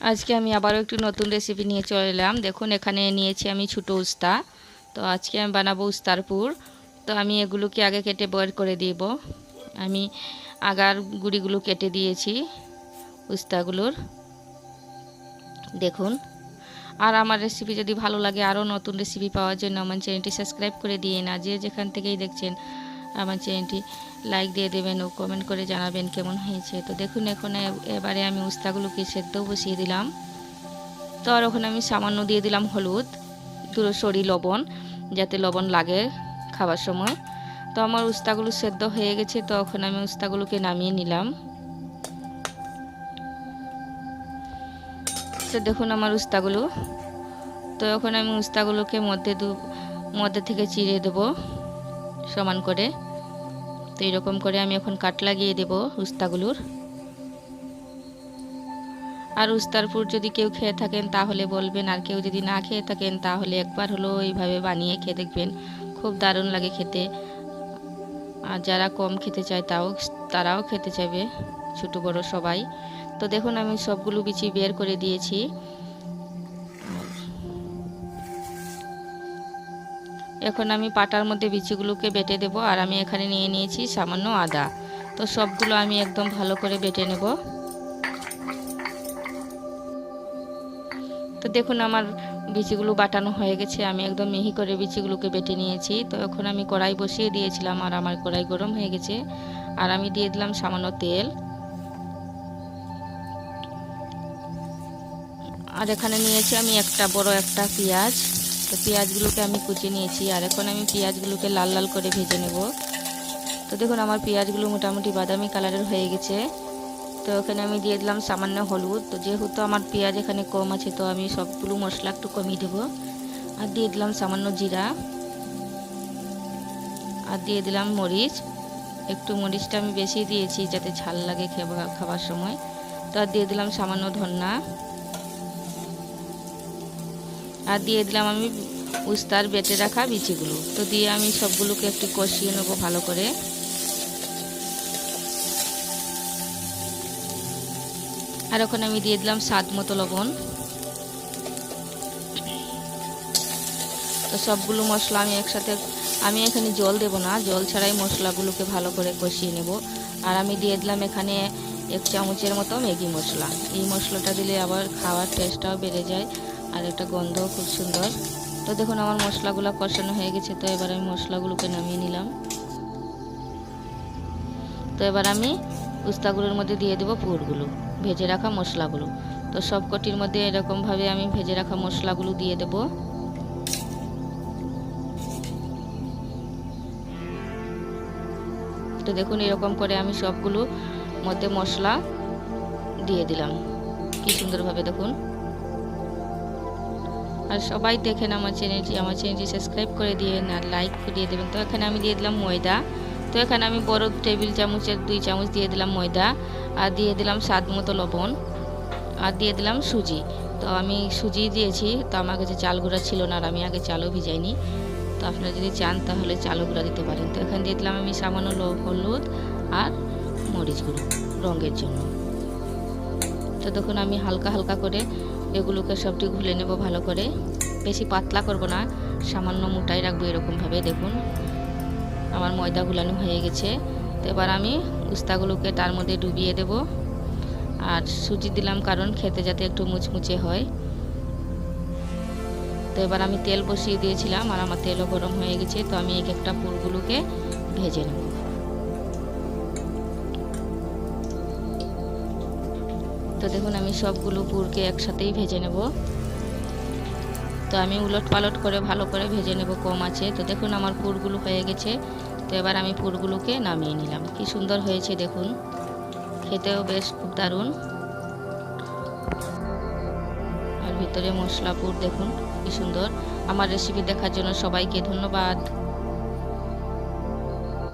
আজকে আমি আবারও একটু নতুন রেসিপি নিয়ে চলে এলাম। দেখুন এখানে নিয়েছি আমি ছোটো উস্তা। তো আজকে আমি বানাবো উস্তার পুর। তো আমি এগুলোকে আগে কেটে বের করে দিব। আমি আগার গুঁড়িগুলো কেটে দিয়েছি উস্তাগুলোর, দেখুন। আর আমার রেসিপি যদি ভালো লাগে, আরও নতুন রেসিপি পাওয়ার জন্য আমার চ্যানেলটি সাবস্ক্রাইব করে দিয়ে না, যে যেখান থেকেই দেখছেন আমার চ্যানেলটি লাইক দিয়ে দেবেন ও কমেন্ট করে জানাবেন কেমন হয়েছে। তো দেখুন এবারে আমি উস্তাগুলোকে সেদ্ধ বসিয়ে দিলাম। তো আর ওখানে আমি সামান্য দিয়ে দিলাম হলুদ, দুটো লবণ, যাতে লবণ লাগে খাবার সময়। তো আমার উস্তাগুলো সেদ্ধ হয়ে গেছে। তো ওখানে আমি উস্তাগুলোকে নামিয়ে নিলাম। তো দেখুন আমার উস্তাগুলো। তো এখন আমি উস্তাগুলোকে মধ্যে থেকে চিড়ে দেব সমান করে। তো এরকম করে আমি এখন কাট লাগিয়ে দেব উস্তাগুলোর। আর উস্তার পুর যদি কেউ খেয়ে থাকেন তাহলে বলবেন, আর কেউ যদি না খেয়ে থাকেন তাহলে একবার হলো এইভাবে বানিয়ে খেয়ে দেখবেন, খুব দারুণ লাগে খেতে। আর যারা কম খেতে চায় তারাও খেতে চাইবে, ছোটো বড় সবাই। তো দেখুন আমি সবগুলো বিচি বের করে দিয়েছি। এখন আমি পাটার মধ্যে বিচিগুলোকে বেটে দেব। আর আমি এখানে নিয়ে নিয়েছি সামান্য আদা। তো সবগুলো আমি একদম ভালো করে বেটে নেব। তো দেখুন আমার বিচিগুলো বাটানো হয়ে গেছে। আমি একদম মিহি করে বিচিগুলোকে বেটে নিয়েছি। তো এখন আমি কড়াই বসিয়ে দিয়েছিলাম, আর আমার কড়াই গরম হয়ে গেছে। আর আমি দিয়ে দিলাম সামান্য তেল। আর এখানে নিয়েছি আমি একটা বড় পেঁয়াজ। তো পেঁয়াজগুলোকে আমি কুচিয়ে নিয়েছি। আর এখন আমি পেঁয়াজগুলোকে লাল লাল করে ভেজে নেব। তো দেখুন আমার পেঁয়াজগুলো মোটামুটি বাদামি কালারের হয়ে গেছে। তো এখানে আমি দিয়ে দিলাম সামান্য হলুদ। তো যেহেতু আমার পেঁয়াজ এখানে কম আছে, তো আমি সবগুলো মশলা একটু কমিয়ে দেবো। আর দিয়ে দিলাম সামান্য জিরা। আর দিয়ে দিলাম মরিচ। একটু মরিচটা আমি বেশি দিয়েছি যাতে ঝাল লাগে খাবার সময়। তো আর দিয়ে দিলাম সামান্য ধনিয়া। আর দিয়ে দিলাম আমি উস্তার বেটে রাখা বিচিগুলো। তো দিয়ে আমি সবগুলোকে একটু কষিয়ে নেবো ভালো করে। আর ওখানে আমি দিয়ে দিলাম স্বাদ মতো লবণ। তো সবগুলো মশলা আমি একসাথে, আমি এখানে জল দেব না, জল ছাড়াই মশলাগুলোকে ভালো করে কষিয়ে নেব। আর আমি দিয়ে দিলাম এখানে 1 চামচের মতো ম্যাগি মশলা। এই মশলাটা দিলে আবার খাওয়ার টেস্টটাও বেড়ে যায়, আর একটা গন্ধও খুব সুন্দর। তো দেখুন আমার মশলাগুলো কষানো হয়ে গেছে। তো এবার আমি মশলাগুলোকে নামিয়ে নিলাম। তো এবার আমি উস্তাগুলোর মধ্যে দিয়ে দেবো পুরগুলো, ভেজে রাখা মশলাগুলো। তো সব কটির মধ্যে এরকমভাবে আমি ভেজে রাখা মশলাগুলো দিয়ে দেবো। তো দেখুন এরকম করে আমি সবগুলো মধ্যে মশলা দিয়ে দিলাম, কি সুন্দরভাবে দেখুন। আর সবাই দেখেন আমার চ্যানেলটি সাবস্ক্রাইব করে দিয়ে আর লাইক দিয়ে দেবেন। তো এখানে আমি দিয়ে দিলাম ময়দা। তো এখানে আমি বড় টেবিল চামচের 2 চামচ দিয়ে দিলাম ময়দা। আর দিয়ে দিলাম স্বাদ মতো লবণ। আর দিয়ে দিলাম সুজি। তো আমি সুজি দিয়েছি। তো আমার কাছে চাল গুঁড়া ছিল না, আর আমি আগে চালও ভিজাইনি। তো আপনারা যদি চান তাহলে চালও গুঁড়া দিতে পারেন। তো এখানে দিয়ে দিলাম আমি সামান্য হলুদ আর মরিচ গুঁড়ো রঙের জন্য। তো দেখুন আমি হালকা হালকা করে এগুলোকে সবটি ঘুলে নেব ভালো করে। বেশি পাতলা করব না, সামান্য মোটাই রাখবো এরকমভাবে। দেখুন আমার ময়দা গুলানো হয়ে গেছে। তো এবার আমি উস্তাগুলোকে তার মধ্যে ডুবিয়ে দেব। আর সুজি দিলাম কারণ খেতে যাতে একটু মুচমুচে হয়। তো এবার আমি তেল বসিয়ে দিয়েছিলাম, আর আমার তেলও গরম হয়ে গেছে। তো আমি একটা পুরগুলোকে ভেজে নেব। তো দেখুন আমি সবগুলো পুরকে একসাথেই ভেজে নেব। তো আমি উলট পালট করে ভালো করে ভেজে নেব কম আছে। তো দেখুন আমার পুরগুলো হয়ে গেছে। তো এবার আমি পুরগুলোকে নামিয়ে নিলাম। কি সুন্দর হয়েছে দেখুন, খেতেও বেশ খুব দারুণ। আর ভিতরে মশলা পুর দেখুন কি সুন্দর। আমার রেসিপি দেখার জন্য সবাইকে ধন্যবাদ।